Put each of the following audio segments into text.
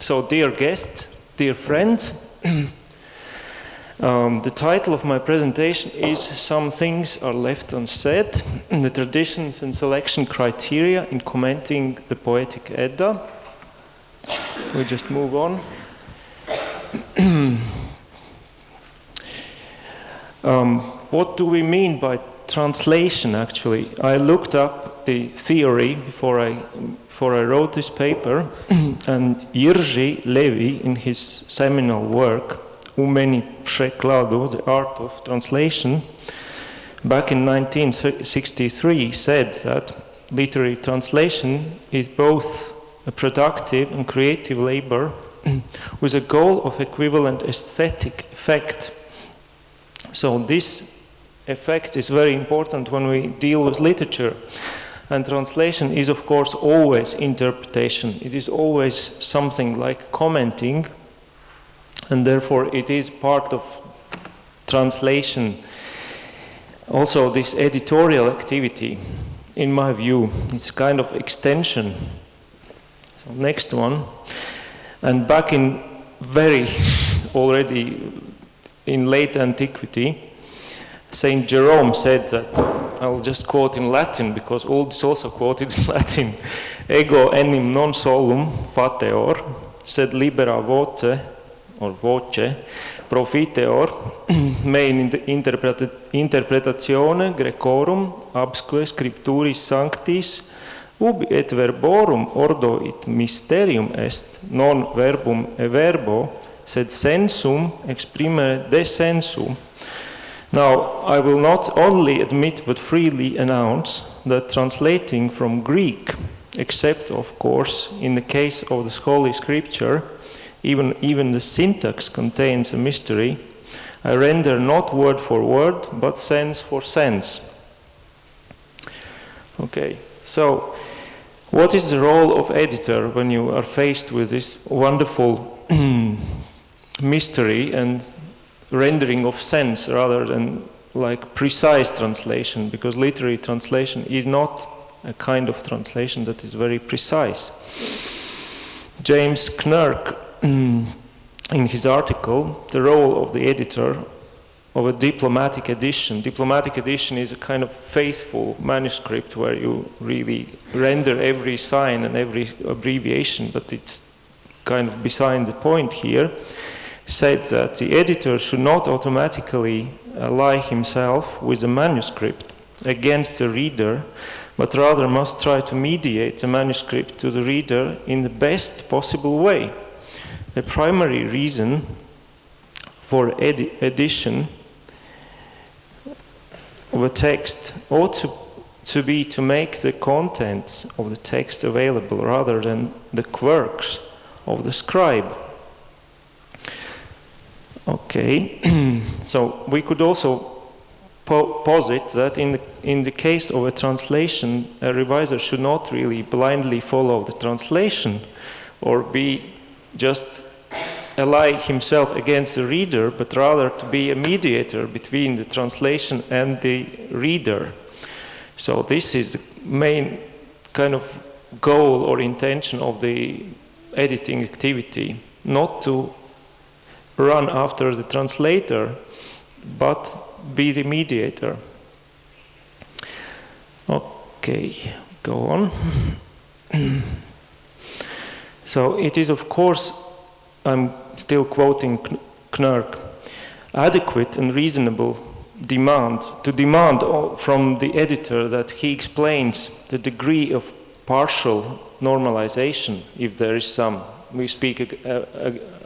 So, dear guests, dear friends, the title of my presentation is Some Things Are Left Unsaid, the Traditions and Selection Criteria in Commenting the Poetic Edda. We just move on. What do we mean by translation, actually? I looked up the theory before I wrote this paper, and Jiří Levi, in his seminal work, Umení překladu, the art of translation, back in 1963 said that literary translation is both a productive and creative labor with a goal of equivalent aesthetic effect. So this effect is very important when we deal with literature. And translation is, of course, always interpretation. It is always something like commenting, and therefore it is part of translation. Also, this editorial activity, in my view, it's kind of extension. So next one. And back in already in late antiquity, Saint Jerome said that, I'll just quote in Latin, because all this also quoted in Latin, ego enim non solum fateor, sed libera voce, or voce, profiteor, me in interpretatione Grecorum absque scripturis sanctis, ubi et verborum ordo it mysterium est, non verbum e verbo, sed sensum exprimere de sensu. Now, I will not only admit but freely announce that translating from Greek, except of course in the case of the Holy Scripture, even the syntax contains a mystery, I render not word for word, but sense for sense. Okay, so what is the role of editor when you are faced with this wonderful mystery and rendering of sense rather than like precise translation, because literary translation is not a kind of translation that is very precise. James Knirk, in his article, The Role of the Editor of a Diplomatic Edition. Diplomatic edition is a kind of faithful manuscript where you really render every sign and every abbreviation, but it's kind of beside the point here, said that the editor should not automatically ally himself with the manuscript against the reader, but rather must try to mediate the manuscript to the reader in the best possible way. The primary reason for edition of a text ought to be to make the contents of the text available rather than the quirks of the scribe. Okay, so we could also posit that in the case of a translation, a reviser should not really blindly follow the translation or be just ally himself against the reader, but rather to be a mediator between the translation and the reader. So this is the main kind of goal or intention of the editing activity, not to run after the translator, but be the mediator. Okay, go on. So it is, of course, I'm still quoting Knirk, adequate and reasonable to demand from the editor that he explains the degree of partial normalization, if there is some. We speak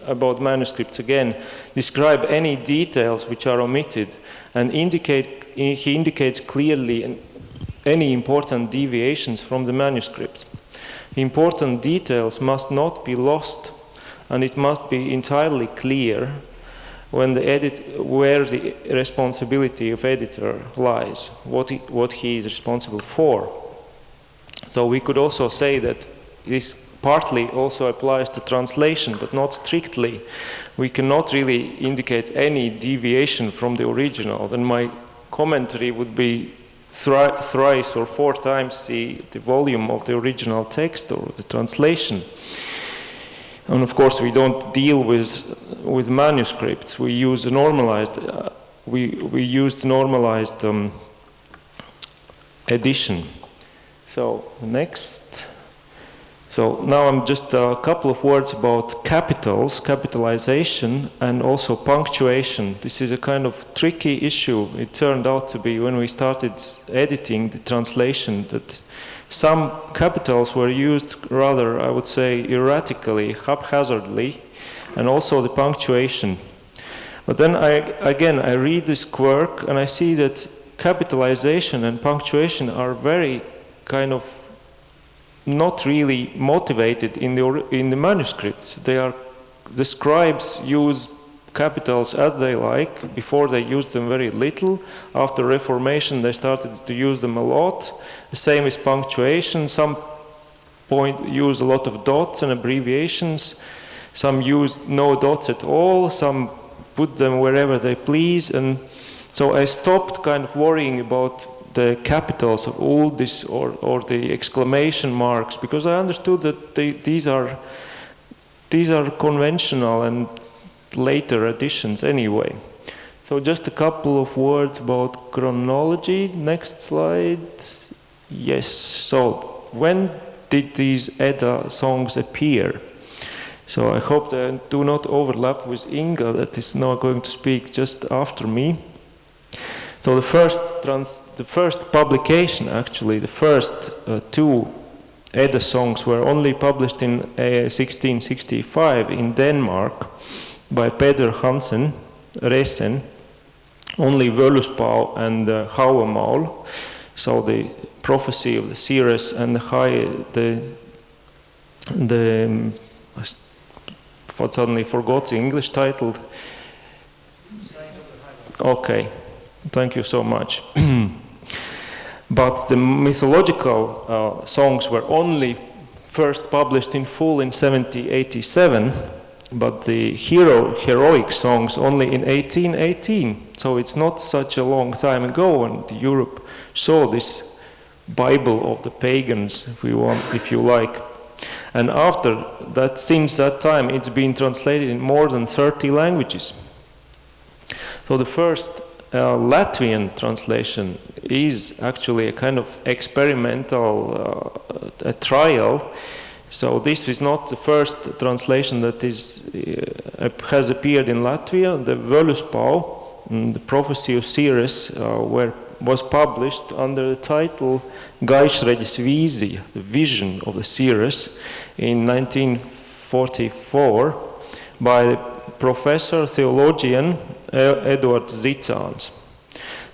about manuscripts again, describe any details which are omitted, and he indicates clearly any important deviations from the manuscript. Important details must not be lost, and it must be entirely clear when where the responsibility of editor lies, what he is responsible for. So we could also say that this partly also applies to translation, but not strictly. We cannot really indicate any deviation from the original. Then my commentary would be thrice or four times the volume of the original text or the translation. And of course, we don't deal with manuscripts. We use normalized. We used normalized edition. So next. So now I'm just a couple of words about capitals, capitalization, and also punctuation. This is a kind of tricky issue. It turned out to be when we started editing the translation that some capitals were used rather, I would say, erratically, haphazardly, and also the punctuation. But then I read this work and I see that capitalization and punctuation are very kind of not really motivated in the manuscripts. The scribes use capitals as they like. Before they used them very little. After Reformation they started to use them a lot. The same is punctuation. Some use a lot of dots and abbreviations. Some use no dots at all. Some put them wherever they please. And so I stopped kind of worrying about the capitals of all this or the exclamation marks, because I understood that these are conventional and later additions anyway. So just a couple of words about chronology. Next slide. Yes. So when did these Edda songs appear? So I hope they do not overlap with Inga, that is now going to speak just after me. So the first publication, actually, the first two Edda songs were only published in 1665 in Denmark by Peder Hansen, Resen, only Völuspá and Hávamál. So the prophecy of the seeress and I suddenly forgot the English title. Okay. Thank you so much. But the mythological songs were only first published in full in 1787, but the heroic songs only in 1818. So it's not such a long time ago when Europe saw this Bible of the pagans, if you like. And after that, since that time, it's been translated in more than 30 languages. So the first Latvian translation is actually a kind of experimental trial. So this is not the first translation that has appeared in Latvia. The Völuspá, the prophecy of Ceres, was published under the title Gaišreģes vīzija, the vision of the Ceres, in 1944 by the professor, theologian Edvards Zicāns.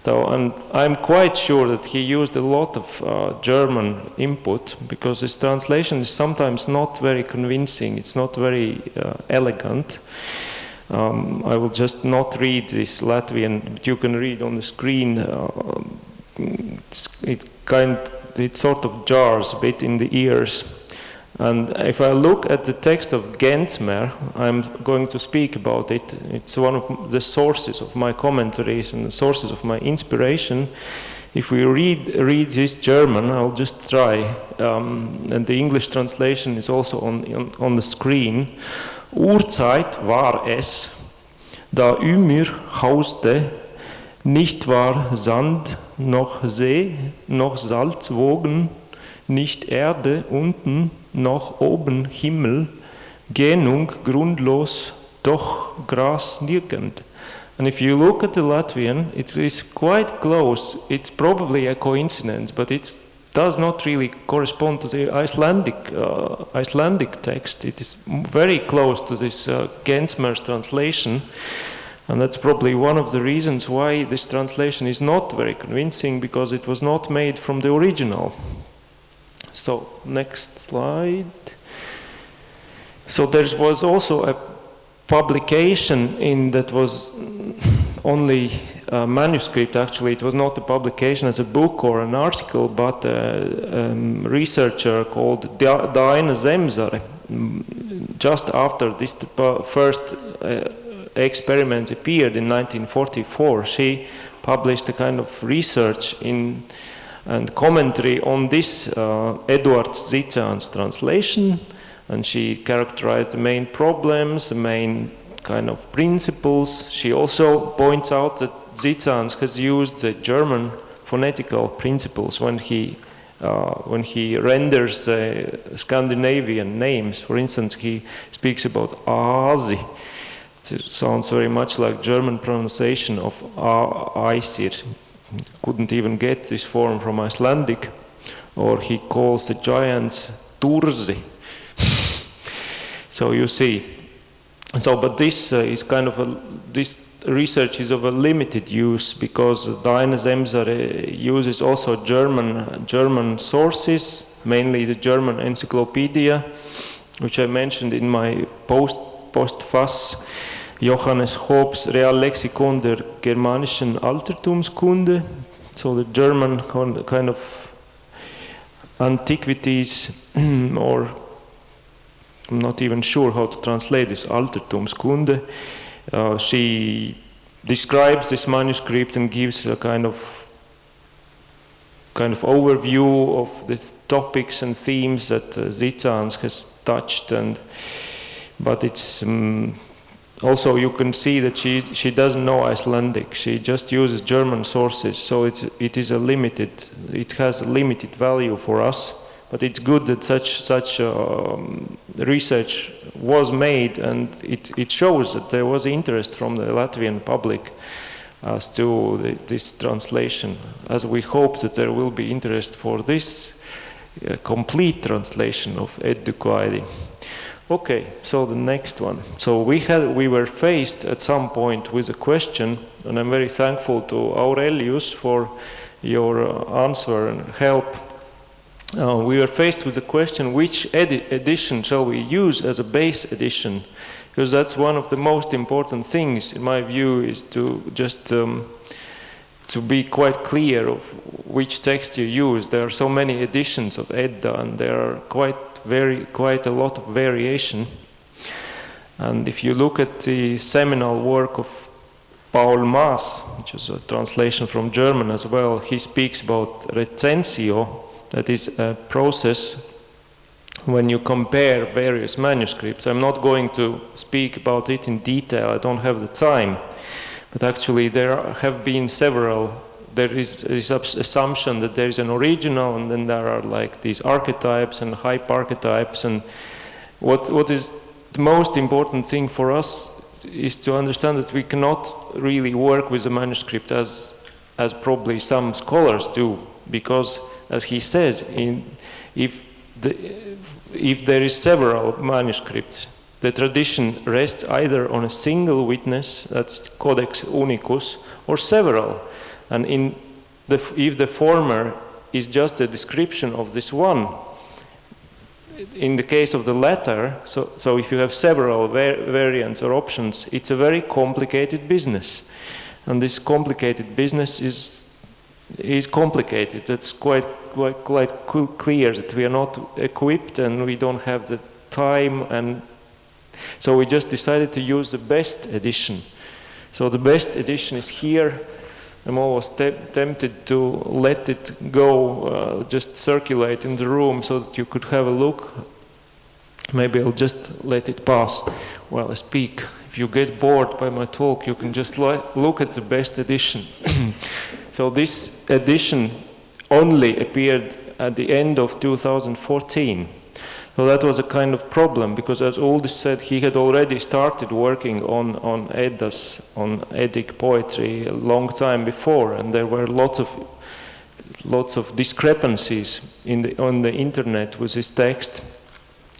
So, and I'm quite sure that he used a lot of German input, because his translation is sometimes not very convincing, it's not very elegant. I will just not read this Latvian, but you can read on the screen. It sort of jars a bit in the ears. And if I look at the text of Gensmer, I'm going to speak about it. It's one of the sources of my commentaries and the sources of my inspiration. If we read this German, I'll just try. And the English translation is also on the screen. Urzeit war es, da mir hauste, nicht war Sand, noch See, noch Salzwogen, nicht Erde unten, noch oben Himmel, Gähnung grundlos, doch Gras nirgend. And if you look at the Latvian, it is quite close. It's probably a coincidence, but it does not really correspond to the Icelandic text. It is very close to this Gensmer's translation. And that's probably one of the reasons why this translation is not very convincing, because it was not made from the original. So, next slide. So there was also a publication that was only a manuscript. Actually, it was not a publication as a book or an article, but a researcher called Dāņa Zemzare. Just after this first experiment appeared in 1944, she published a kind of research and commentary on this Edvards Zicāns translation, and she characterized the main problems, the main kind of principles. She also points out that Zicāns has used the German phonetical principles when he renders Scandinavian names. For instance, he speaks about Āzi. It sounds very much like German pronunciation of Aesir. Couldn't even get this form from Icelandic. Or he calls the giants Turzi. So you see. So, but this is kind of this research is of a limited use, because Dāņu Zemzare uses also German sources, mainly the German encyclopedia, which I mentioned in my postfass, Johannes Hobbes Reallexikon der Germanischen Altertumskunde, so the German kind of antiquities, or I'm not even sure how to translate this, Altertumskunde. She describes this manuscript and gives a kind of overview of the topics and themes that Zicāns has touched, but it's also you can see that she doesn't know Icelandic. She just uses German sources, so it has a limited value for us. But it's good that such research was made, and it shows that there was interest from the Latvian public as to this translation, as we hope that there will be interest for this complete translation of Eddukaidi. Okay, so the next one. So we were faced at some point with a question, and I'm very thankful to Aurelius for your answer and help. We were faced with the question, which edition shall we use as a base edition? Because that's one of the most important things, in my view, is to just to be quite clear of which text you use. There are so many editions of Edda, and there are quite a lot of variation. And if you look at the seminal work of Paul Maas, which is a translation from German as well, he speaks about recensio. That is a process when you compare various manuscripts. I'm not going to speak about it in detail, I don't have the time. But actually there have been several. There is this assumption that there is an original, and then there are like these archetypes and hype-archetypes. And what is the most important thing for us is to understand that we cannot really work with the manuscript as probably some scholars do, because as he says, if there is several manuscripts, the tradition rests either on a single witness, that's codex unicus, or several. And if the former is just a description of this one, in the case of the latter, so if you have several variants or options, it's a very complicated business. And this complicated business is complicated. It's quite clear that we are not equipped and we don't have the time, and so we just decided to use the best edition. So the best edition is here. I'm almost tempted to let it go, just circulate in the room so that you could have a look. Maybe I'll just let it pass while I speak. If you get bored by my talk, you can just look at the best edition. So this edition only appeared at the end of 2014. So that was a kind of problem, because as Uldis said, he had already started working on Eddas, on Eddic poetry a long time before, and there were lots of discrepancies on the internet with his text.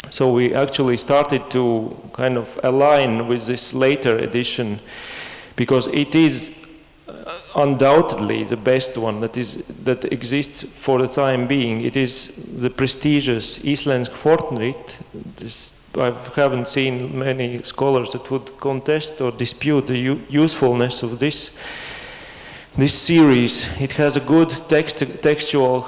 So we actually started to kind of align with this later edition, because it is undoubtedly the best one that exists for the time being. It is the prestigious Íslensk fornrit. I haven't seen many scholars that would contest or dispute the usefulness of this series. It has a good textual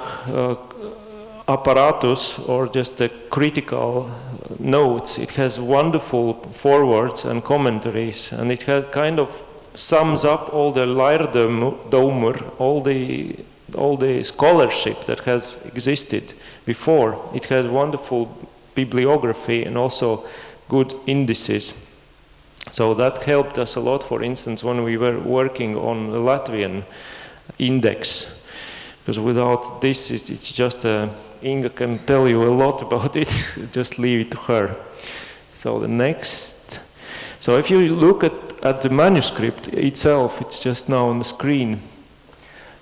apparatus, or just a critical notes. It has wonderful forewords and commentaries, and it has kind of sums up all the lærdomur, all the scholarship that has existed before. It has wonderful bibliography and also good indices. So that helped us a lot, for instance, when we were working on the Latvian index. Because without this, it's just Inga can tell you a lot about it, just leave it to her. So the next. So if you look at the manuscript itself, it's just now on the screen.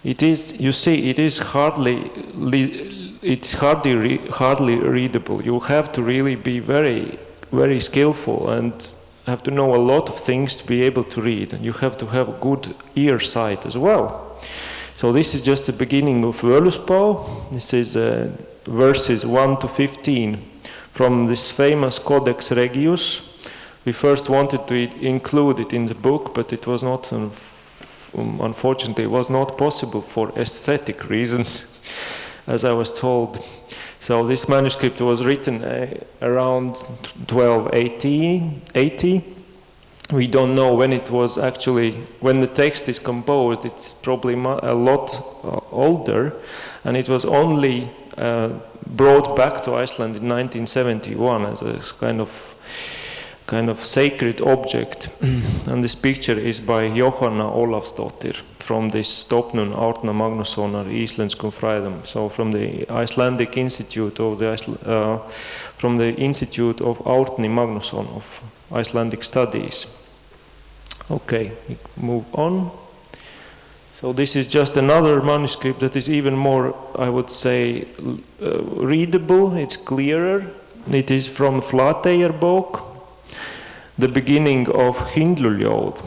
It is, you see, it is hardly readable. You have to really be very, very skillful and have to know a lot of things to be able to read. And you have to have a good ear sight as well. So this is just the beginning of Völuspá. This is verses 1 to 15 from this famous Codex Regius. We first wanted to include it in the book, but it was not, unfortunately, it was not possible for aesthetic reasons, as I was told. So this manuscript was written around 1280. We don't know when it was actually, when the text is composed, it's probably a lot older, and it was only brought back to Iceland in 1971 as a kind of sacred object. And this picture is by Jóhanna Ólafsdóttir from this Stofnun Árna Magnússonar Íslenskum fræðum. So from the Icelandic Institute of from the Institute of Árni Magnússon of Icelandic Studies. Okay, we move on. So this is just another manuscript that is even more, I would say, readable. It's clearer. It is from Flateyjarbók, the beginning of Hyndluljóð,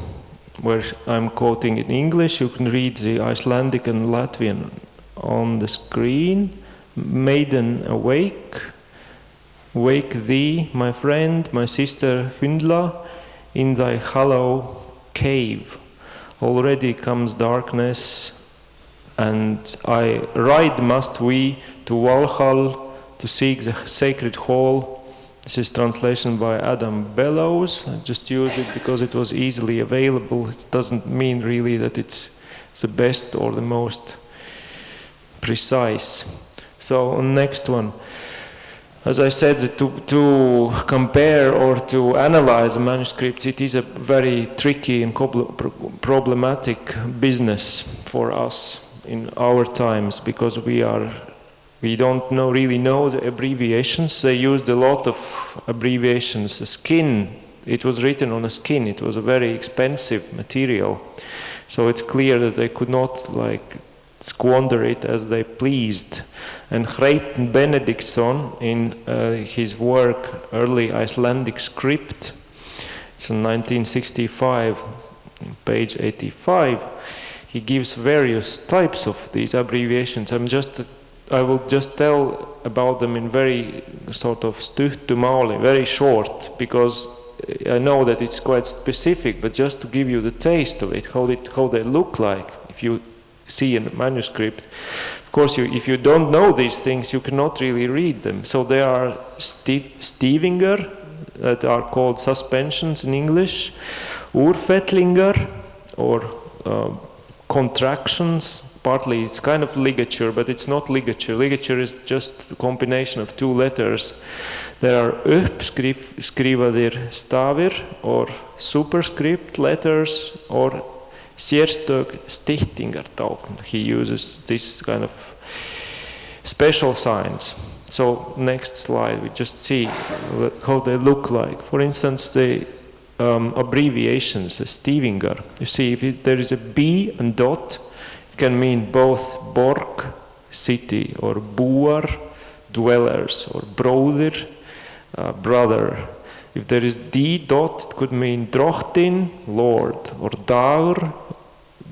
where I'm quoting in English. You can read the Icelandic and Latvian on the screen. Maiden awake, wake thee, my friend, my sister Hyndla, in thy hollow cave. Already comes darkness, and I ride must we to Valhall to seek the sacred hall. This is translation by Adam Bellows. I just used it because it was easily available. It doesn't mean really that it's the best or the most precise. So next one. As I said, to compare or to analyze manuscripts, it is a very tricky and problematic business for us in our times, because we don't really know the abbreviations. They used a lot of abbreviations. The skin, it was written on a skin. It was a very expensive material. So it's clear that they could not squander it as they pleased. And Hreitn Benediktsson, in his work Early Icelandic Script, it's in 1965, page 85, he gives various types of these abbreviations. I will just tell about them in very sort of stuttu máli, very short, because I know that it's quite specific, but just to give you the taste of it, how they look like, if you see in the manuscript. Of course, if you don't know these things, you cannot really read them. So there are stivingar, that are called suspensions in English, urfellingar, or contractions. Partly it's kind of ligature, but it's not ligature. Ligature is just a combination of two letters. There are uppskrifaðir stafir, or superscript letters, or sérstök styttingartákn. He uses this kind of special signs. So next slide, we just see how they look like. For instance, the abbreviations, the stivingar. You see, if there is a B and dot, it can mean both borg, city, or búar, dwellers, or bróðir, brother. If there is D dot, it could mean drottin, lord, or dagur,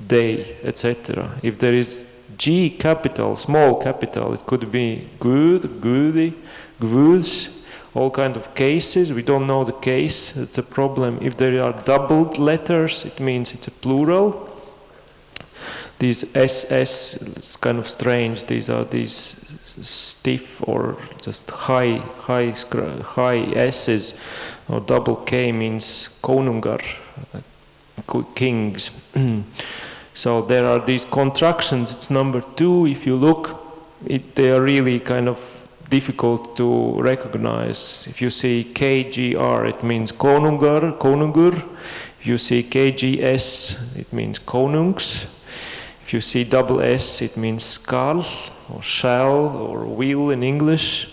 day, etc. If there is G capital, small capital, it could be Gud, Gudi, Gvuds, all kind of cases. We don't know the case, it's a problem. If there are doubled letters, it means it's a plural. These SS, it's kind of strange. These are these stiff or just high S's, or double K means konungar, kings. So there are these contractions. It's number 2. If you look, they are really kind of difficult to recognize. If you see KGR, it means konungur. If you see KGS, it means konungs. If you see double S, it means skal, or shall, or will in English,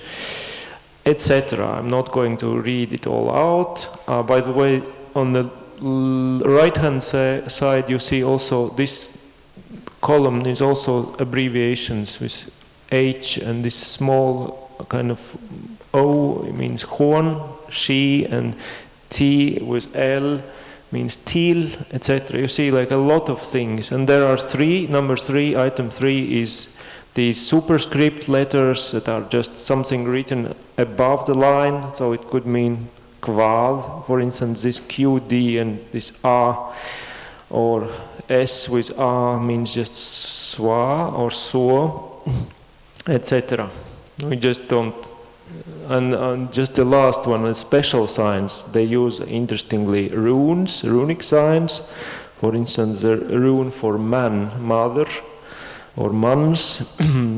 etc. I'm not going to read it all out. By the way, on the right-hand side, you see also this column is also abbreviations with H, and this small kind of O, it means horn, she, and T with L means til, etc. You see like a lot of things, and there are number 3, item 3 is these superscript letters that are just something written above the line, so it could mean kvad, for instance, this QD and this A, or S with A means just swa or so, etc. We just don't. And just the last one, the special signs, they use interestingly runes, runic signs. For instance, the rune for man, mother, or mans,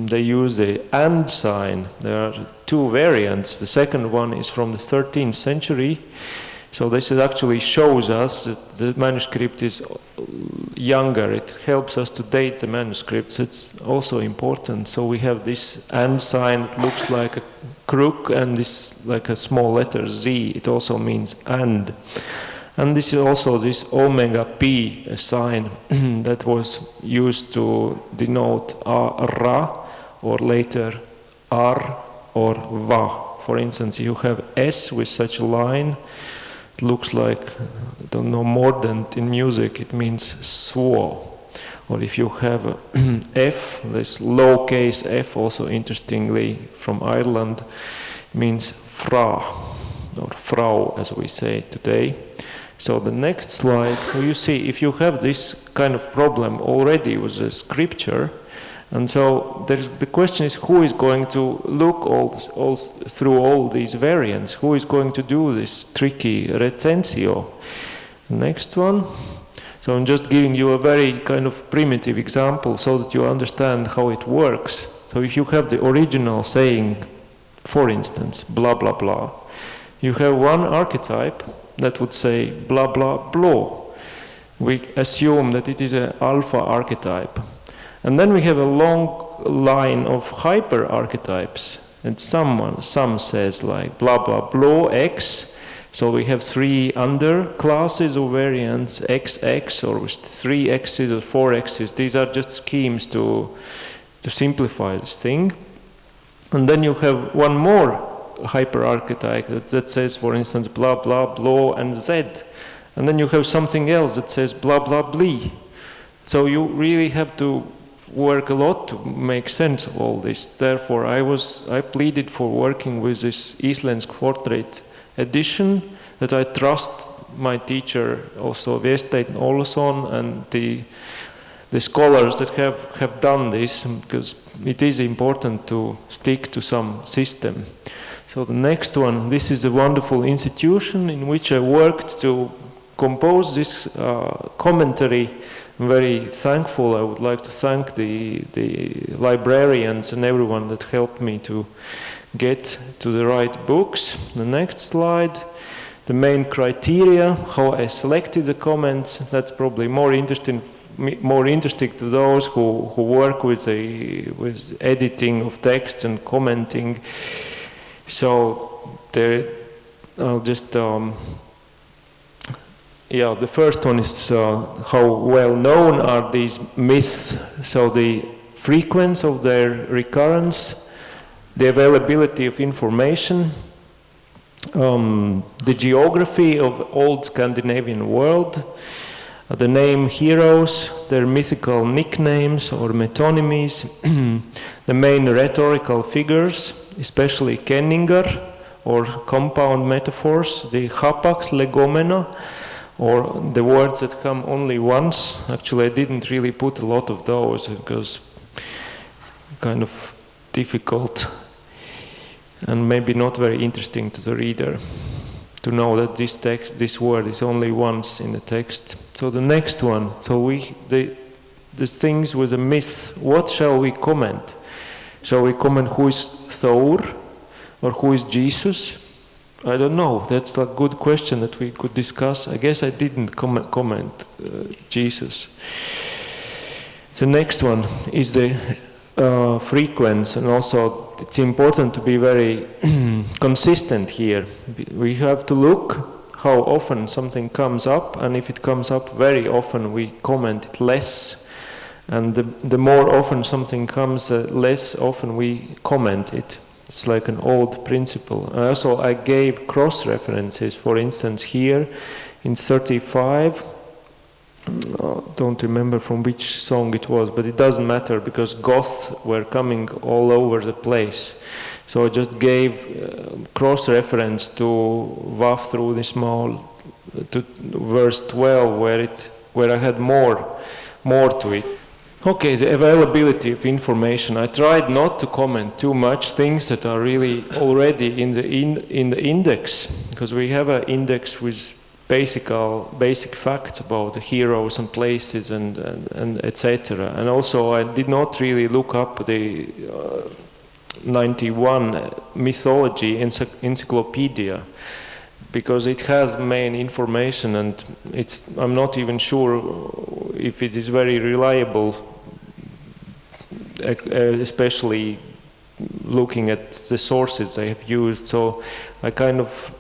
they use the and sign. There are 2 variants. The second one is from the 13th century. So this actually shows us that the manuscript is younger. It helps us to date the manuscripts. It's also important. So we have this and sign that looks like a crook, and this like a small letter Z. It also means and. And this is also this omega P sign that was used to denote ra, or later ar or va. For instance, you have S with such a line. It looks like, I don't know, mordant in music, it means svo. Or if you have a F, this lowercase f, also interestingly from Ireland, means fra, or frau as we say today. So the next slide, so you see, if you have this kind of problem already with the scripture, and so the question is, who is going to look through all these variants? Who is going to do this tricky recensio? Next one. So I'm just giving you a very kind of primitive example so that you understand how it works. So if you have the original saying, for instance, blah, blah, blah, you have one archetype that would say blah, blah, blah. We assume that it is an alpha archetype. And then we have a long line of hyper archetypes. And some says like blah, blah, blah, X. So we have 3 under classes of variants, XX, or with 3 X's or 4 X's. These are just schemes to simplify this thing. And then you have one more hyper archetype that says, for instance, blah, blah, blah, and Z. And then you have something else that says blah, blah, blee. So you really have to work a lot to make sense of all this. Therefore, I pleaded for working with this Islandsk Fortrait edition that I trust my teacher, also Viestein Olason, and the scholars that have done this, because it is important to stick to some system. So the next one, this is a wonderful institution in which I worked to compose this commentary. I'm very thankful. I would like to thank the librarians and everyone that helped me to get to the right books. The next slide, the main criteria, how I selected the comments. That's probably more interesting to those who work with editing of text and commenting. So there, I'll just the first one is how well known are these myths, so the frequency of their recurrence, the availability of information, the geography of old Scandinavian world, the name heroes, their mythical nicknames or metonymies, the main rhetorical figures, especially kenningar or compound metaphors, the hapax legomena, or the words that come only once. Actually, I didn't really put a lot of those because kind of difficult and maybe not very interesting to the reader to know that this word is only once in the text. So the next one, so the things with a myth, what shall we comment? Shall we comment who is Thor, Or who is Jesus? I don't know. That's a good question that we could discuss. I guess I didn't comment Jesus. The next one is the frequency, and also it's important to be very consistent here. We have to look how often something comes up, and if it comes up very often, we comment it less. And the more often something comes, less often we comment it. It's like an old principle. Also, I gave cross-references. For instance, here in 35, don't remember from which song it was, but it doesn't matter because goths were coming all over the place. So I just gave cross-reference to Vav through the small, to verse 12, where I had more to it. Okay, the availability of information. I tried not to comment too much things that are really already in the index, because we have an index with basic facts about the heroes and places and etc. And also I did not really look up the 91 mythology encyclopedia, because it has main information, and I'm not even sure if it is very reliable, especially looking at the sources they have used. So I kind of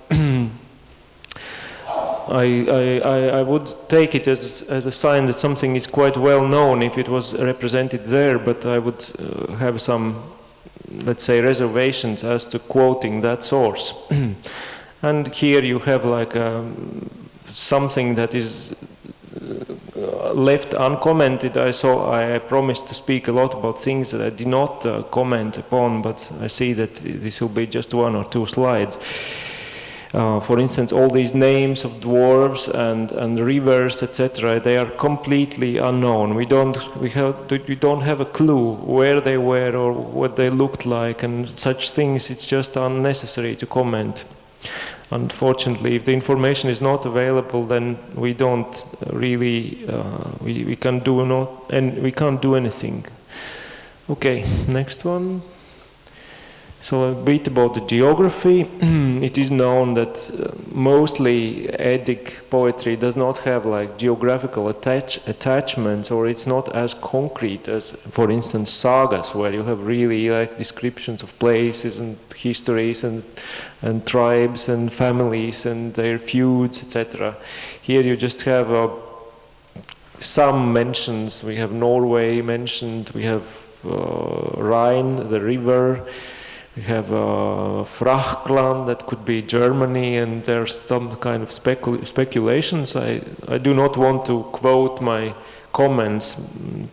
I would take it as a sign that something is quite well known if it was represented there, but I would have some, let's say, reservations as to quoting that source. And here you have like something that is left uncommented. I promised to speak a lot about things that I did not comment upon, but I see that this will be just 1 or 2 slides. For instance, all these names of dwarves and rivers, etc., they are completely unknown. We don't have a clue where they were or what they looked like, and such things. It's just unnecessary to comment. Unfortunately, if the information is not available, then we don't really we can't do anything. Okay, next one. So a bit about the geography. It is known that mostly Eddic poetry does not have like geographical attachments, or it's not as concrete as, for instance, sagas, where you have really like descriptions of places and histories and tribes and families and their feuds, etc. Here you just have some mentions. We have Norway mentioned, we have Rhine, the river. We have Frachland, that could be Germany, and there's some kind of speculations. I do not want to quote my comments,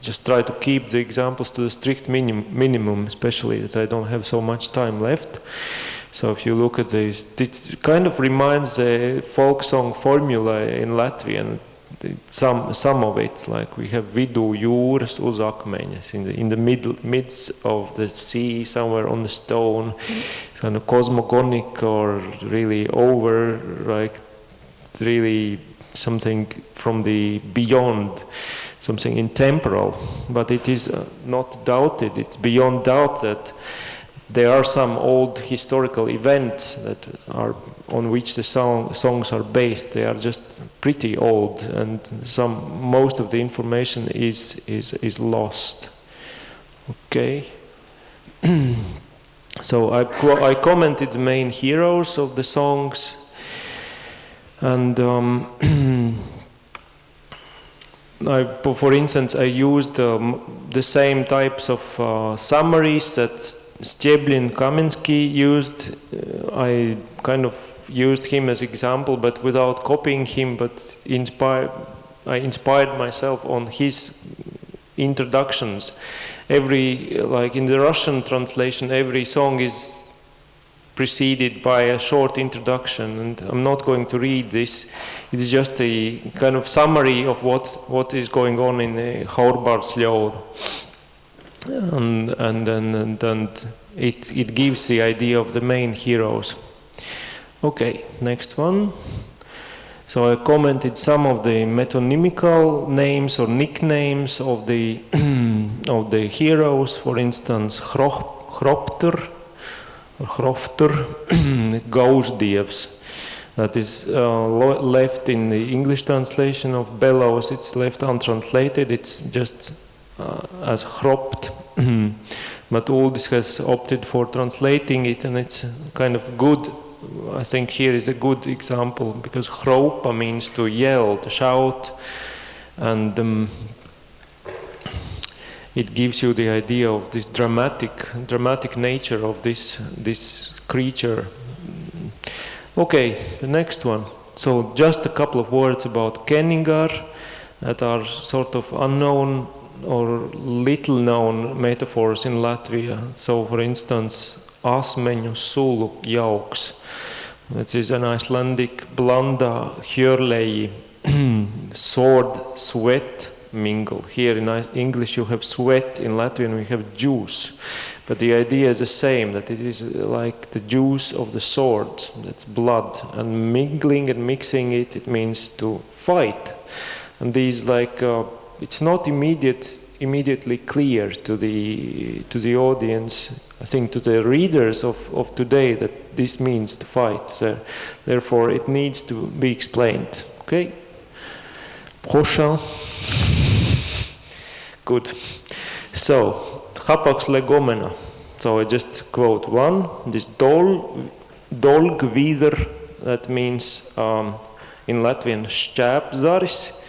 just try to keep the examples to the strict minimum, especially as I don't have so much time left. So if you look at this, it kind of reminds the folk song formula in Latvian. Some of it, like we have vidu jūras uz akmeņas, in the midst of the sea, somewhere on the stone, kind of cosmogonic, or really over, like really something from the beyond, something intemporal. But it is not doubted, it's beyond doubt that there are some old historical events that are on which the songs are based. They are just pretty old, and most of the information is lost. Okay. So I commented the main heroes of the songs, and for instance, I used the same types of summaries that Stieblin Kamensky used. I kind of used him as example, but without copying him, but I inspired myself on his introductions. Like in the Russian translation, every song is preceded by a short introduction, and I'm not going to read this. It's just a kind of summary of what is going on in the Haurbārsļauda. And it gives the idea of the main heroes. Okay, next one. So I commented some of the metonymical names or nicknames of the of the heroes. For instance, Hropter, Hroftur, Gauždievs. That is left in the English translation of bellows. It's left untranslated. It's just as Hropt. But Uldis has opted for translating it, and it's kind of good. I think here is a good example, because Hropa means to yell, to shout, and it gives you the idea of this dramatic nature of this creature. Okay, the next one. So just a couple of words about Kenningar that are sort of unknown or little known metaphors in Latvia. So for instance, asmeņu sulu jauks. That is an Icelandic blanda hjörleji, sword, sweat, mingle. Here in English you have sweat, in Latvian we have juice. But the idea is the same, that it is like the juice of the sword, that's blood. And mingling and mixing it, it means to fight. And these it's not immediately clear to the audience, I think to the readers of today, that this means to fight. So, therefore it needs to be explained. Okay? Prochain. Good. So, Hapax legomena. So I just quote one. This dolgvider, that means in Latvian šķēpzaris.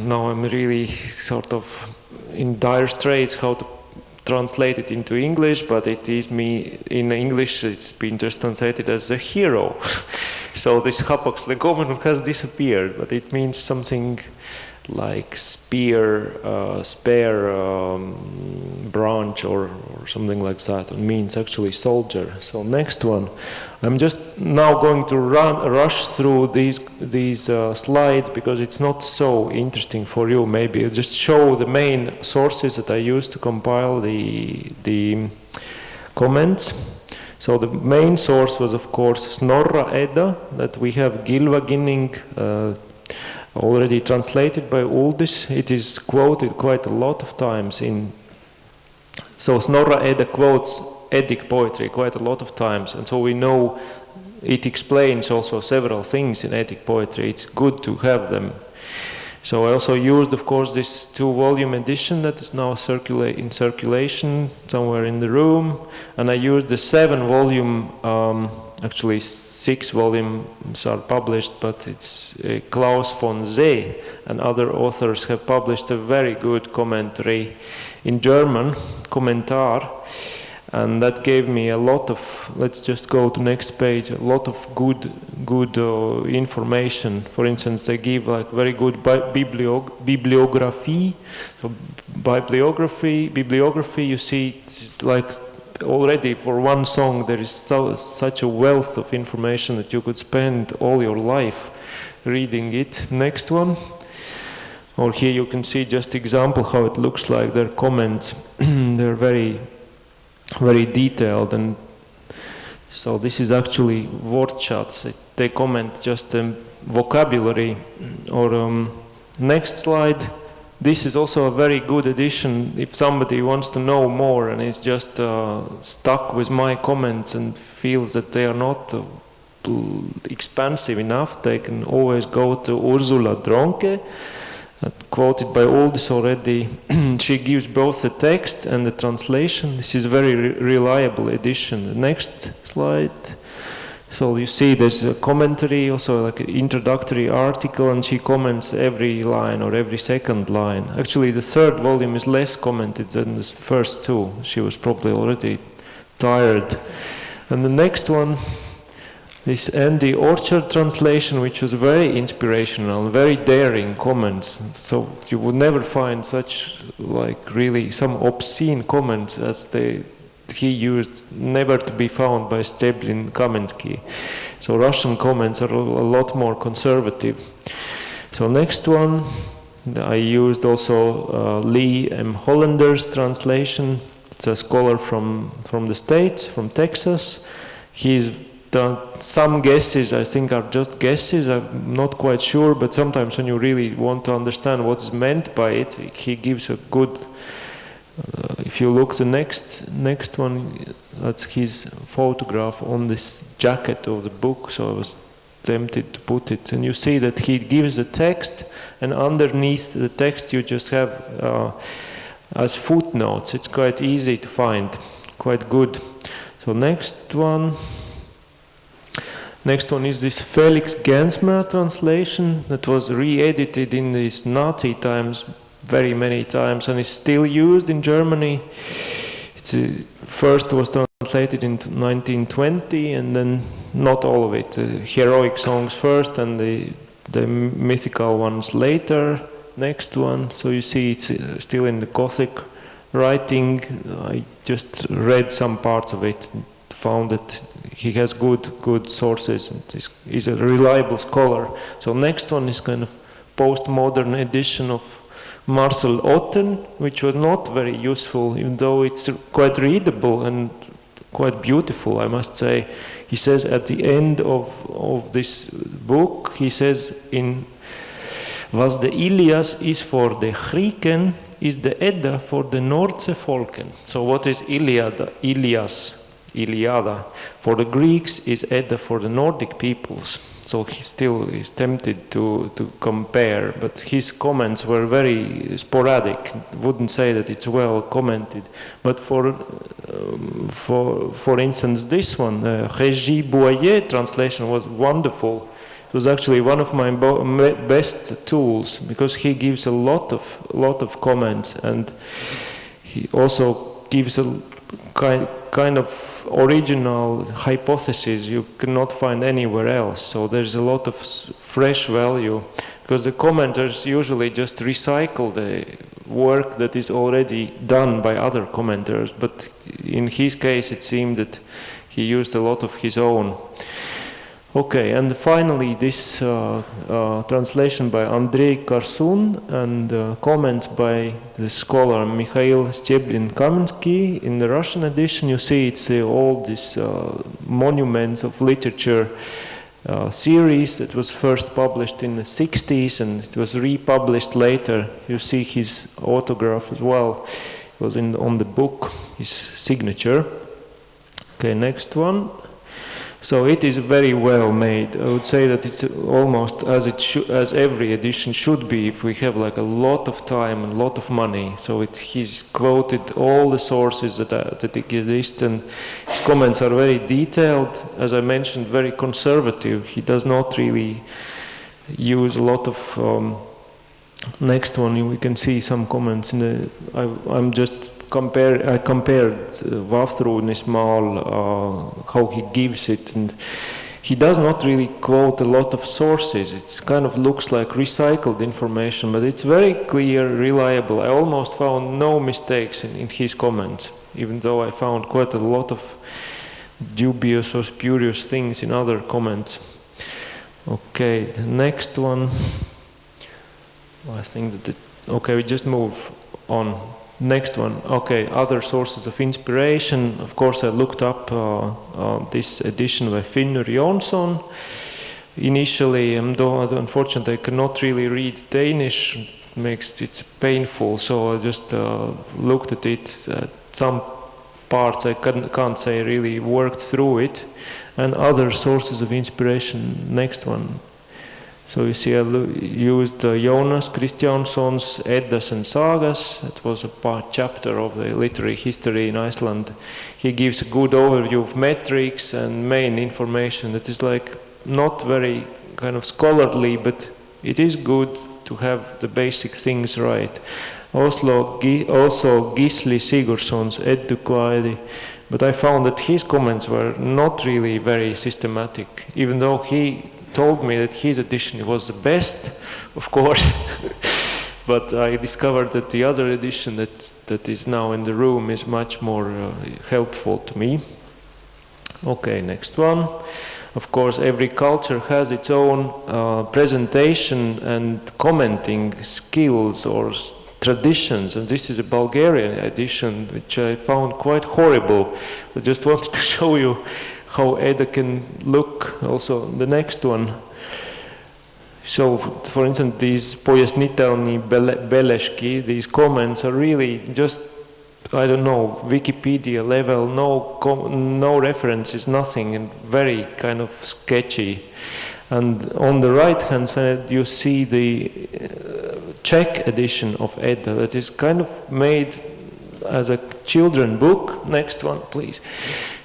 Now I'm really sort of in dire straits how to translate it into English, but it is in English it's been just translated as a hero. So this Hapax legomenum has disappeared, but it means something like spear, spare branch or something like that. It means actually soldier. So next one. I'm just now going to rush through these slides because it's not so interesting for you. Maybe I'll just show the main sources that I used to compile the comments. So the main source was of course Snorra Edda, that we have Gylfaginning, already translated by Uldis. It is quoted quite a lot of times so Snorra Edda quotes Eddic poetry quite a lot of times, and so we know it explains also several things in Eddic poetry. It's good to have them. So I also used, of course, this 2-volume edition that is now in circulation somewhere in the room, and I used the 7-volume, actually 6 volumes are published, but it's Klaus von See and other authors have published a very good commentary in German, Kommentar, and that gave me a lot of, let's just go to next page, a lot of good information. For instance, they give like very good bibliography. So bibliography, you see, it's like already for one song there is such a wealth of information that you could spend all your life reading it. Next one. Or here you can see just example how it looks like. Their comments, they're very, very detailed, and so this is actually wortschatz. They comment just vocabulary. Or next slide. This is also a very good edition if somebody wants to know more and is just stuck with my comments and feels that they are not expansive enough. They can always go to Ursula Dronke, quoted by Uldis already. She gives both the text and the translation. This is a very reliable edition. The next slide. So you see there's a commentary, also like an introductory article, and she comments every line or every second line. Actually, the 3rd volume is less commented than the first 2. She was probably already tired. And the next one is Andy Orchard translation, which was very inspirational, very daring comments. So you would never find such, like, really some obscene comments as he used, never to be found by Steblin Kamensky. So Russian comments are a lot more conservative. So next one, I used also Lee M. Hollander's translation. It's a scholar from the States, from Texas. He's done some guesses, I think are just guesses, I'm not quite sure, but sometimes when you really want to understand what is meant by it, he gives a good if you look the next one, that's his photograph on this jacket of the book, so I was tempted to put it. And you see that he gives the text, and underneath the text you just have as footnotes. It's quite easy to find, quite good. So next one is this Felix Gensmer translation that was re-edited in these Nazi times very many times and is still used in Germany. It's first was translated in 1920, and then not all of it. Heroic songs first and the mythical ones later. Next one. So you see it's still in the Gothic writing. I just read some parts of it and found that he has good sources and he's a reliable scholar. So next one is kind of postmodern edition of Marcel Otten, which was not very useful, even though it's quite readable and quite beautiful, I must say. He says at the end of this book, he says was de Ilias is for the Grieken, is the Edda for the Noordse volken. So what is Iliada? Iliada. For the Greeks is Edda for the Nordic peoples. So he still is tempted to compare, but his comments were very sporadic. Wouldn't say that it's well commented. But for instance, this one, Régis Boyer translation was wonderful. It was actually one of my best tools because he gives a lot of comments, and he also gives a kind of original hypothesis you cannot find anywhere else. So there's a lot of fresh value because the commenters usually just recycle the work that is already done by other commenters, but in his case it seemed that he used a lot of his own. Okay, and finally this translation by Andrei Karsun and comments by the scholar Mikhail Steblin-Kamensky. In the Russian edition you see it's all these monuments of literature series that was first published in the 60s and it was republished later. You see his autograph as well. It was on the book, his signature. Okay, next one. So it is very well made. I would say that it's almost as every edition should be if we have like a lot of time and a lot of money. So he's quoted all the sources that exist, and his comments are very detailed. As I mentioned, very conservative. He does not really use a lot of. Next one, we can see some comments in the. I compared Vafthrūdnis Māl, how he gives it, and he does not really quote a lot of sources. It kind of looks like recycled information, but it's very clear, reliable. I almost found no mistakes in his comments, even though I found quite a lot of dubious or spurious things in other comments. Okay, the next one. I think that okay, we just move on. Next one, okay, other sources of inspiration. Of course, I looked up this edition by Finnur Jonsson. Initially, unfortunately, I cannot really read Danish. It's painful, so I just looked at it. Some parts I can't say really worked through it. And other sources of inspiration. Next one. So you see I used Jonas Kristjánsson's Eddas and Sagas. It was a chapter of the literary history in Iceland. He gives a good overview of metrics and main information that is like not very kind of scholarly, but it is good to have the basic things right. Also Gisli Sigurdsson's Eddukoidi, but I found that his comments were not really very systematic, even though he told me that his edition was the best, of course, but I discovered that the other edition that is now in the room is much more helpful to me. Okay, next one. Of course, every culture has its own presentation and commenting skills or traditions, and this is a Bulgarian edition, which I found quite horrible. I just wanted to show you how Edda can look. Also, the next one. So, for instance, these pojasnitelni beleški, these comments are really just I don't know, Wikipedia level, no references, nothing, and very kind of sketchy. And on the right-hand side, you see the Czech edition of Edda that is kind of made as a children book. Next one, please.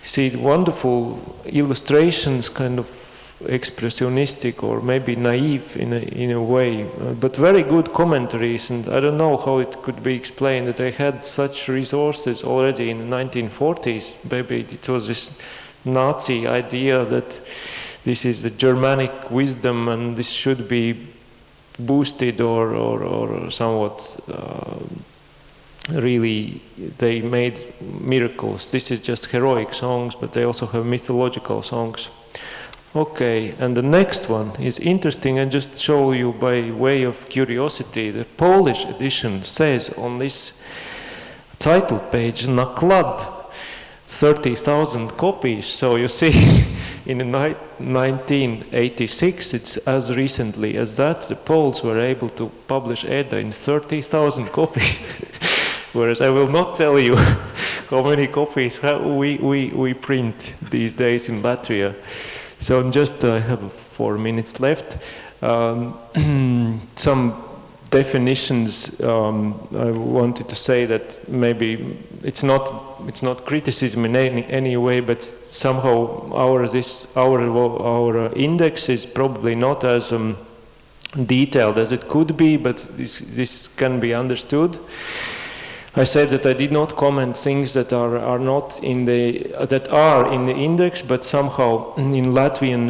You see the wonderful illustrations, kind of expressionistic or maybe naive in a way, but very good commentaries. And I don't know how it could be explained that they had such resources already in the 1940s. Maybe it was this Nazi idea that this is the Germanic wisdom and this should be boosted or somewhat really they made miracles. This is just heroic songs, but they also have mythological songs. Okay, and the next one is interesting. I just show you by way of curiosity. The Polish edition says on this title page, Naklad, 30,000 copies. So you see, in 1986, it's as recently as that, the Poles were able to publish Edda in 30,000 copies. Whereas I will not tell you how many copies we print these days in Latvia. So just I have 4 minutes left. Some definitions. I wanted to say that maybe it's not criticism in any way, but somehow our index is probably not as detailed as it could be, but this can be understood. I said that I did not comment things that are not in that are in the index, but somehow in Latvian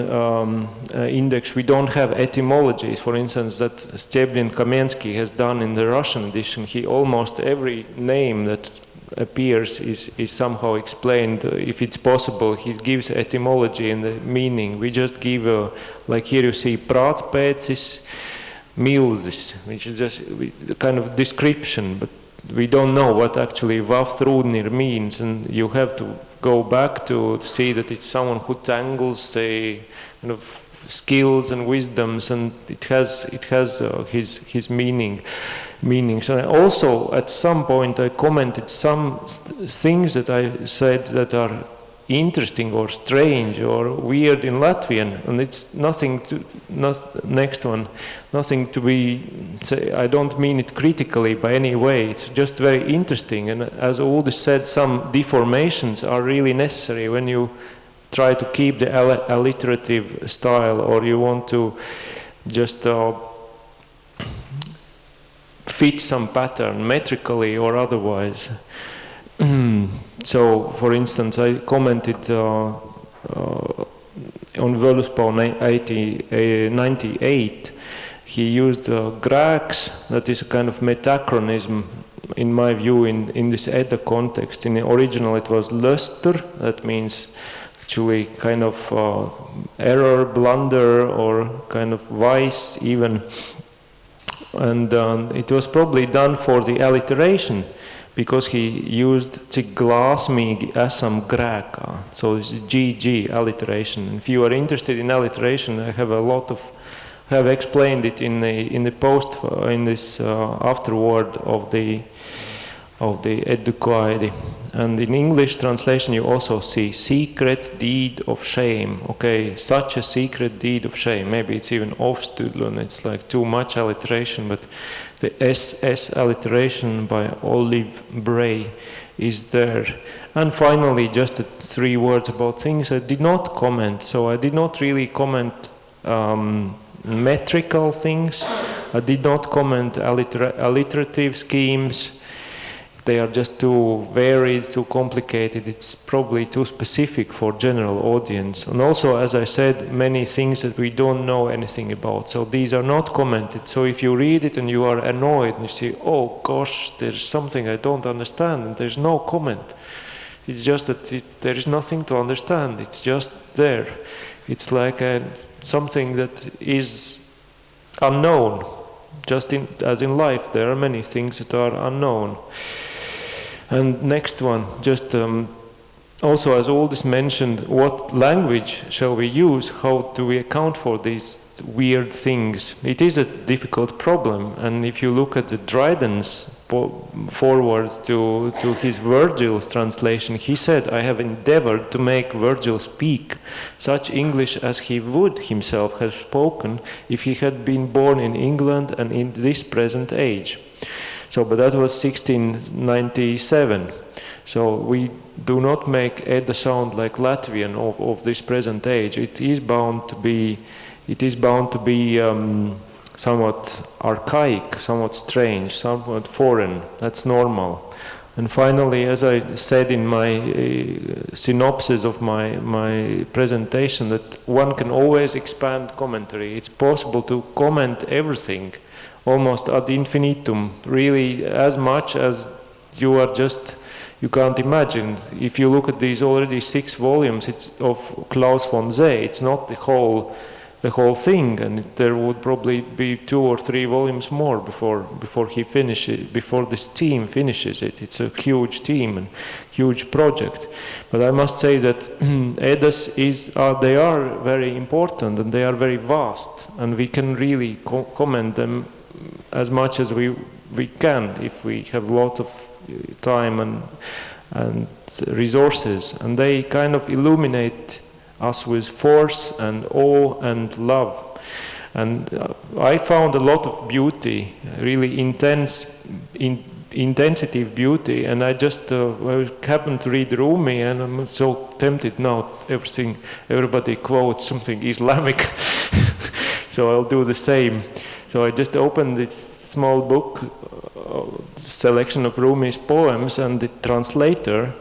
index we don't have etymologies. For instance, that Stjeblin Kamensky has done in the Russian edition. He almost every name that appears is somehow explained. If it's possible, he gives etymology and the meaning. We just give like here you see prātspēcis, milzis, which is just a kind of description, but we don't know what actually Vaftrūdnir means, and you have to go back to see that it's someone who tangles, say, kind of skills and wisdoms, and it has his meanings. And also at some point I commented some things that I said that are interesting or strange or weird in Latvian, and it's nothing to be say, I don't mean it critically by any way, it's just very interesting. And as Uldis said, some deformations are really necessary when you try to keep the alliterative style, or you want to just fit some pattern metrically or otherwise. So, for instance, I commented on Völuspā 98. He used grāks, that is a kind of metachronism, in my view, in this Edda context. In the original it was löster, that means actually kind of error, blunder, or kind of vice even. And it was probably done for the alliteration, because he used cik glāsmīgi esam grēkā. So this is GG alliteration. And if you are interested in alliteration, I have explained it in the post in this afterword of the Edukoidi. And in English translation you also see secret deed of shame. Okay, such a secret deed of shame. Maybe it's even ofstudlun, it's like too much alliteration, but the SS alliteration by Olive Bray is there. And finally, just 3 words about things I did not comment. So I did not really comment metrical things. I did not comment alliterative schemes. They are just too varied, too complicated. It's probably too specific for general audience. And also, as I said, many things that we don't know anything about. So these are not commented. So if you read it and you are annoyed and you say, oh gosh, there's something I don't understand, and there's no comment. It's just that there is nothing to understand. It's just there. It's like something that is unknown. Just as in life, there are many things that are unknown. And next one, just also, as Uldis mentioned, what language shall we use? How do we account for these weird things? It is a difficult problem, and if you look at the Dryden's forward to his Virgil's translation, he said, I have endeavored to make Virgil speak such English as he would himself have spoken if he had been born in England and in this present age. So, but that was 1697. So we do not make Edda sound like Latvian of this present age. It is bound to be somewhat archaic, somewhat strange, somewhat foreign. That's normal. And finally, as I said in my synopsis of my presentation, that one can always expand commentary. It's possible to comment everything, almost ad infinitum, really as much as you can't imagine. If you look at these already 6 volumes, it's of Klaus von Zee. It's not the whole thing, and there would probably be 2 or 3 volumes more before he finishes, before this team finishes it. It's a huge team and huge project. But I must say that Eddas they are very important and they are very vast, and we can really comment them as much as we can if we have a lot of time and resources, and they kind of illuminate us with force and awe and love. And I found a lot of beauty, really intensity of beauty, and I just I happened to read Rumi, and I'm so tempted now. Everybody quotes something Islamic, so I'll do the same. So I just opened this small book, selection of Rumi's poems, and the translator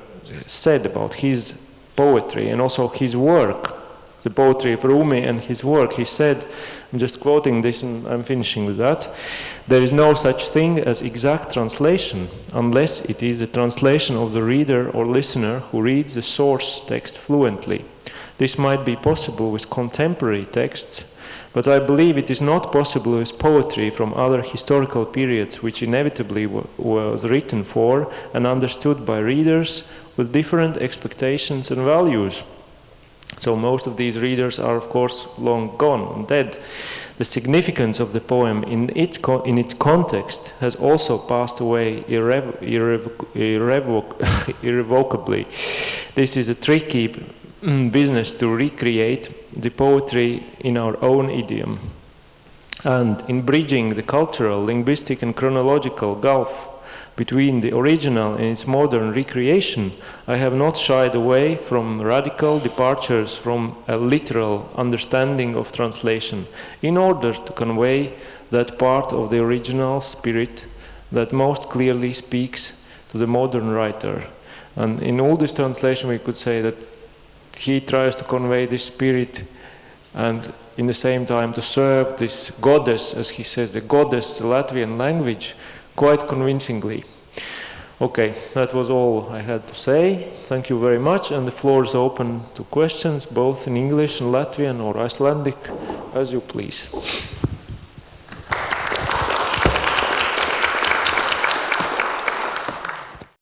said about his poetry and also his work, the poetry of Rumi and his work. He said, I'm just quoting this and I'm finishing with that, there is no such thing as exact translation unless it is a translation of the reader or listener who reads the source text fluently. This might be possible with contemporary texts, but I believe it is not possible with poetry from other historical periods which inevitably was written for and understood by readers with different expectations and values. So most of these readers are of course long gone and dead. The significance of the poem in its context has also passed away irrevocably. This is a tricky business to recreate the poetry in our own idiom. And in bridging the cultural, linguistic and chronological gulf between the original and its modern recreation, I have not shied away from radical departures from a literal understanding of translation in order to convey that part of the original spirit that most clearly speaks to the modern writer. And in all this translation we could say that he tries to convey this spirit and in the same time to serve this goddess, as he says, the goddess, the Latvian language, quite convincingly. Okay, that was all I had to say. Thank you very much, and the floor is open to questions, both in English and Latvian or Icelandic, as you please.